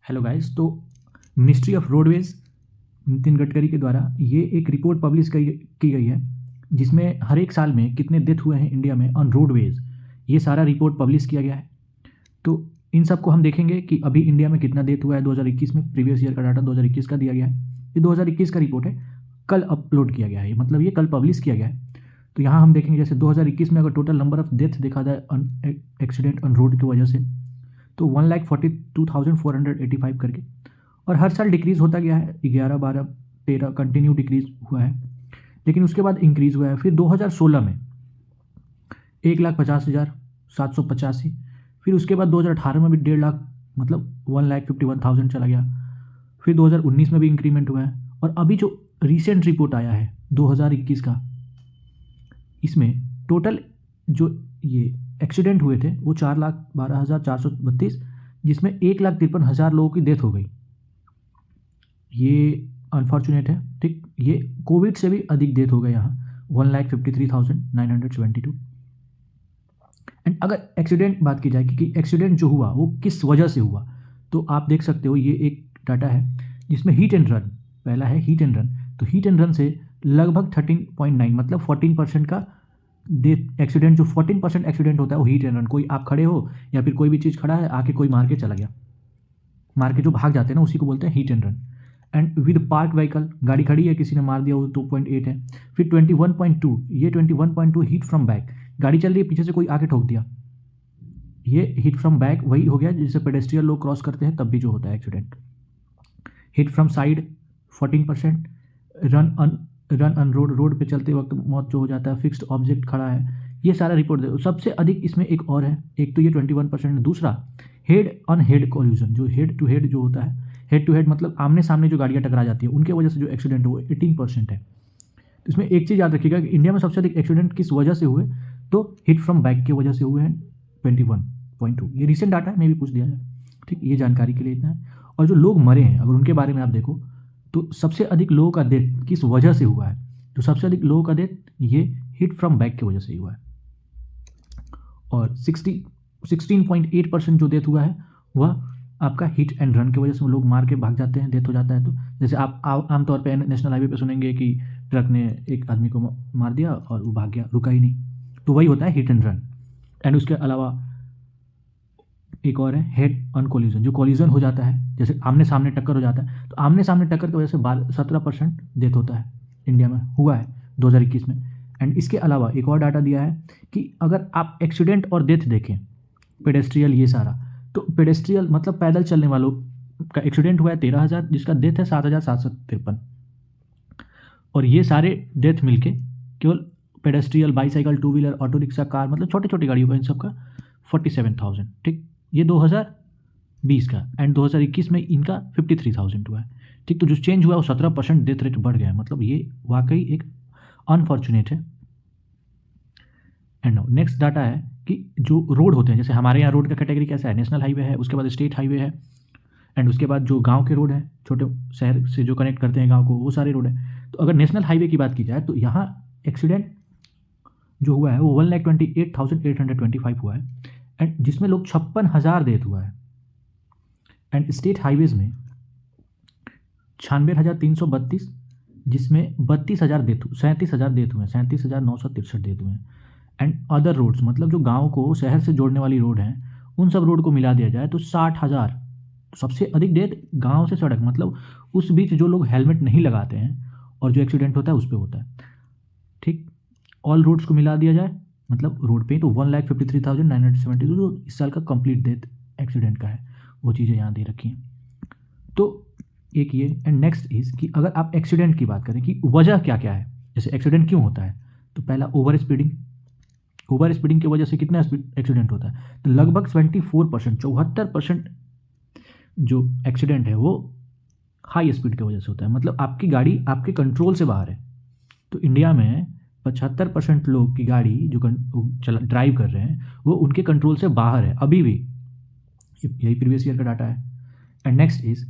Hello guys. तो ministry of roadways Nitin Gadkari के द्वारा ये एक रिपोर्ट पब्लिश की गई है जिसमें हर एक साल में कितने डेथ हुए हैं इंडिया में ऑन रोडवेज, ये सारा रिपोर्ट पब्लिश किया गया है। तो इन सबको हम देखेंगे कि अभी इंडिया में कितना डेथ हुआ है 2021 में। प्रीवियस ईयर का डाटा 2021 का दिया गया है। ये 2021 का रिपोर्ट है, कल अपलोड किया गया है, मतलब ये कल पब्लिश किया गया है। तो यहाँ हम देखेंगे जैसे 2021 में अगर टोटल नंबर ऑफ डेथ देखा जाए एक्सीडेंट ऑन रोड की वजह से तो 1,42,485 करके, और हर साल डिक्रीज़ होता गया है। 11, 12, 13 कंटिन्यू डिक्रीज़ हुआ है, लेकिन उसके बाद इंक्रीज़ हुआ है। फिर 2016 में 1,50,785, फिर उसके बाद 2018 में भी 1.5 लाख मतलब 1,51,000 चला गया। फिर 2019 में भी इंक्रीमेंट हुआ है, और अभी जो रिसेंट रिपोर्ट आया है 2021 का, इसमें टोटल जो ये एक्सीडेंट हुए थे वो 4,12,432, जिसमें 1,53,000 लोगों की डेथ हो गई। ये अनफॉर्चुनेट है, ठीक। ये कोविड से भी अधिक डेथ हो गए यहाँ, 1,53,972। एंड अगर एक्सीडेंट बात की जाए कि एक्सीडेंट जो हुआ वो किस वजह से हुआ, तो आप देख सकते हो ये एक डाटा है जिसमें हीट एंड रन पहला है। हीट एंड रन, तो हीट एंड रन से लगभग 13.9 मतलब 14% का डेथ एक्सीडेंट, जो 14% एक्सीडेंट होता है वो हीट एंड रन। कोई आप खड़े हो या फिर कोई भी चीज़ खड़ा है आके कोई मार के चला गया, मार के जो भाग जाते हैं ना, उसी को बोलते हैं heat and run. And with park vehicle, गाड़ी खड़ी है किसी ने मार दिया, वो 2.8 है। फिर 21.2, ये 21.2 हीट फ्रॉम बैक, गाड़ी चल रही है पीछे से कोई आके ठोक दिया, ये हीट फ्रॉम बैक वही हो गया जिससे पेडेस्ट्रियल लोग क्रॉस करते हैं तब भी जो होता है accident. Hit from side 14%। Run on road, road पे चलते वक्त मौत जो हो जाता है, फिक्स्ड ऑब्जेक्ट खड़ा है, ये सारा रिपोर्ट दे। सबसे अधिक इसमें एक और है, एक तो ये 21%, दूसरा हेड ऑन हेड कोल्यूजन, जो हेड टू हेड जो होता है, हेड टू हेड मतलब आमने सामने जो गाड़ियाँ टकरा जाती है उनके वजह से जो एक्सीडेंट हुए 18% है। तो इसमें एक चीज़ याद रखिएगा कि इंडिया में सबसे अधिक एक्सीडेंट किस वजह से हुए, तो हिट फ्रॉम बैक की वजह से हुए हैं 21.2। ये रिसेंट डाटा है, मे भी पूछ दिया जाए, ठीक। ये जानकारी के लिए इतना है। और जो लोग मरे हैं अगर उनके बारे में आप देखो तो सबसे अधिक लोगों का डेथ किस वजह से हुआ है, तो सबसे अधिक लोगों का डेथ ये हिट फ्रॉम बैक की वजह से हुआ है। और 16.8% जो डेथ हुआ है वह आपका हिट एंड रन की वजह से, लोग मार के भाग जाते हैं, डेथ हो जाता है। तो जैसे आप आमतौर पे नेशनल हाईवे पे सुनेंगे कि ट्रक ने एक आदमी को मार दिया और वो भाग गया, रुका ही नहीं, तो वही होता है हिट एंड रन। एंड उसके अलावा एक और है हेड ऑन कोलिजन, जो कोलिजन हो जाता है, जैसे आमने सामने टक्कर हो जाता है, तो आमने सामने टक्कर की वजह से 17% डेथ होता है इंडिया में, हुआ है 2021 में। एंड इसके अलावा एक और डाटा दिया है कि अगर आप एक्सीडेंट और डेथ देखें, पेडेस्ट्रियल ये सारा, तो पेडेस्ट्रियल मतलब पैदल चलने वालों का एक्सीडेंट हुआ है 13,000, जिसका डेथ है 7,753। और ये सारे डेथ मिलके केवल pedestrian, bicycle, two wheeler, auto rickshaw, car, मतलब छोटी छोटी गाड़ियों का, इन सब का 47,000, ठीक। ये 2020 का। एंड 2021 में इनका 53,000 हुआ है, ठीक। तो जो चेंज हुआ है वो 17% डेथ रेट बढ़ गया है, मतलब ये वाकई एक अनफॉर्चुनेट है। एंड नेक्स्ट डाटा है कि जो रोड होते हैं, जैसे हमारे यहाँ रोड का कैटेगरी कैसा है, नेशनल हाईवे है, उसके बाद स्टेट हाईवे है, एंड उसके बाद जो गांव के रोड है, छोटे शहर से जो कनेक्ट करते हैं गांव को, वो सारे रोड है। तो अगर नेशनल हाईवे की बात की जाए तो यहाँ एक्सीडेंट जो हुआ है वो 1,28,825 हुआ है, एंड जिसमें लोग 56,000 डेथ हुआ है। एंड स्टेट हाईवेज में 96,332, जिसमें 32,000 डेथ, 37,000 डेथ हुए हैं, 37,963 डेथ हुए हैं। एंड अदर रोड्स मतलब जो गांव को शहर से जोड़ने वाली रोड हैं, उन सब रोड को मिला दिया जाए तो 60,000। सबसे अधिक डेथ गांव से सड़क, मतलब उस बीच जो लोग हेलमेट नहीं लगाते हैं और जो एक्सीडेंट होता है उस पर होता है, ठीक। ऑल रोड्स को मिला दिया जाए मतलब रोड पे, तो 1,53,972 जो इस साल का कंप्लीट डेथ एक्सीडेंट का है, वो चीज़ें यहाँ दे रखी हैं। तो एक ये। एंड नेक्स्ट इज़ कि अगर आप एक्सीडेंट की बात करें कि वजह क्या क्या है, जैसे एक्सीडेंट क्यों होता है, तो पहला ओवर स्पीडिंग। ओवर स्पीडिंग की वजह से कितना एक्सीडेंट होता है, तो लगभग 74%, 74% जो एक्सीडेंट है वो हाई स्पीड की वजह से होता है, मतलब आपकी गाड़ी आपके कंट्रोल से बाहर है। तो इंडिया में 75% लोग की गाड़ी जो ड्राइव कर रहे हैं वो उनके कंट्रोल से बाहर है अभी भी, यही प्रीवियस ईयर का डाटा है। एंड नेक्स्ट इज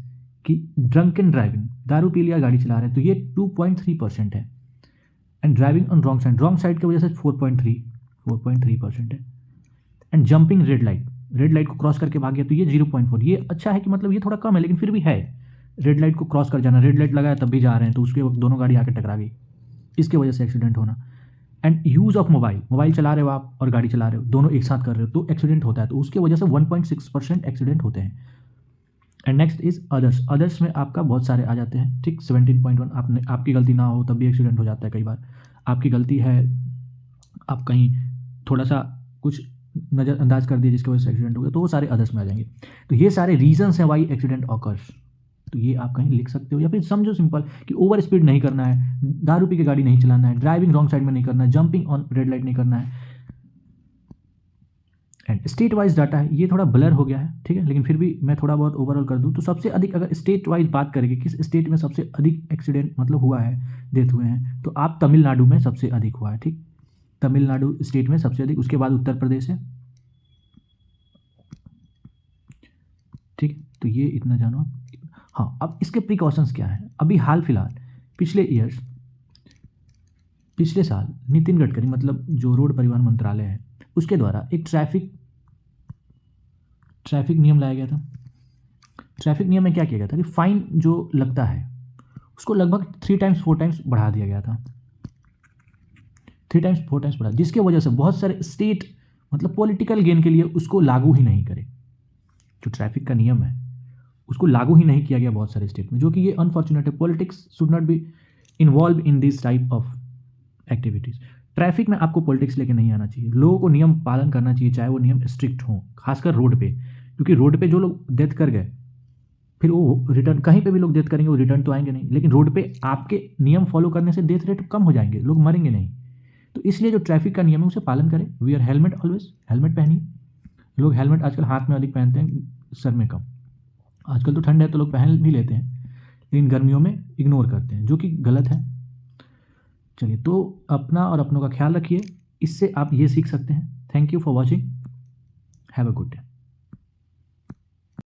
कि ड्रंक एंड ड्राइविंग, दारू पी लिया गाड़ी चला रहे हैं, तो ये 2.3% है। And driving on wrong side की वजह से 4.3% है। And jumping red light, red light को क्रॉस करके भाग गया तो ये 0.4, ये अच्छा है कि मतलब ये थोड़ा कम है लेकिन फिर भी है। रेड लाइट को क्रॉस कर जाना, रेड लाइट लगाया तब भी जा रहे हैं तो उसके वक्त दोनों गाड़ी आके टकरा गई, इसके वजह से एक्सीडेंट होना। एंड यूज़ ऑफ मोबाइल चला रहे हो आप और गाड़ी चला रहे हो, दोनों एक साथ कर रहे हो तो एक्सीडेंट होता है, तो उसके वजह से 1.6% एक्सीडेंट होते हैं। एंड नेक्स्ट इज अदर्स में आपका बहुत सारे आ जाते हैं, ठीक। 17.1 आपकी गलती ना हो तब भी एक्सीडेंट हो जाता है कई बार, आपकी गलती है, आप कहीं थोड़ा सा कुछ नज़रअंदाज कर दिए जिसकी वजह से एक्सीडेंट हो गया, तो वो सारे अदर्स में आ जाएंगे। तो ये सारे रीजंस हैं वाई एक्सीडेंट ऑकर्स, तो ये आप कहीं लिख सकते हो। या फिर समझो सिंपल कि ओवर स्पीड नहीं करना है, दारू पी के गाड़ी नहीं चलाना है, ड्राइविंग रॉन्ग साइड में नहीं करना है, जंपिंग ऑन रेड लाइट नहीं करना है। एंड स्टेट वाइज डाटा है, ये थोड़ा ब्लर हो गया है, ठीक है, लेकिन फिर भी मैं थोड़ा बहुत ओवरऑल कर दूं तो सबसे अधिक अगर स्टेट वाइज बात करेंगे किस स्टेट में सबसे अधिक एक्सीडेंट मतलब हुआ है, डेथ हुए हैं, तो आप तमिलनाडु में सबसे अधिक हुआ है, ठीक। तमिलनाडु स्टेट में सबसे अधिक, उसके बाद उत्तर प्रदेश है, ठीक। तो ये इतना जानो आप। हाँ, अब इसके प्रिकॉशंस क्या है। अभी हाल फिलहाल पिछले साल नितिन गडकरी मतलब जो रोड परिवहन मंत्रालय है उसके द्वारा एक ट्रैफिक नियम लाया गया था। ट्रैफिक नियम में क्या किया गया था कि फाइन जो लगता है उसको लगभग 3 टाइम्स 4 टाइम्स बढ़ा दिया गया था, 3 टाइम्स 4 टाइम्स बढ़ा, जिसके वजह से बहुत सारे स्टेट मतलब पॉलिटिकल गेन के लिए उसको लागू ही नहीं करे। जो ट्रैफिक का नियम है उसको लागू ही नहीं किया गया बहुत सारे स्टेट में, जो कि ये अनफॉर्चुनेट है। Politics should not be involve in this type of activities. Traffic में आपको पॉलिटिक्स लेके नहीं आना चाहिए, लोगों को नियम पालन करना चाहिए, चाहे वो नियम स्ट्रिक्ट हों, खासकर रोड पे, क्योंकि रोड पे जो लोग डेथ कर गए फिर वो रिटर्न, कहीं पे भी लोग डेथ करेंगे वो रिटर्न तो आएंगे नहीं, लेकिन रोड पे आपके नियम फॉलो करने से डेथ रेट कम हो जाएंगे, लोग मरेंगे नहीं। तो इसलिए जो ट्रैफिक का नियम है उसे पालन करें। वियर हेलमेट ऑलवेज, हेलमेट पहनिए। लोग हेलमेट आजकल हाथ में अधिक पहनते हैं, सर में कम। आजकल तो ठंड है तो लोग पहन भी लेते हैं, लेकिन गर्मियों में इग्नोर करते हैं, जो कि गलत है। चलिए, तो अपना और अपनों का ख्याल रखिए, इससे आप ये सीख सकते हैं। Thank you for watching, have a good day.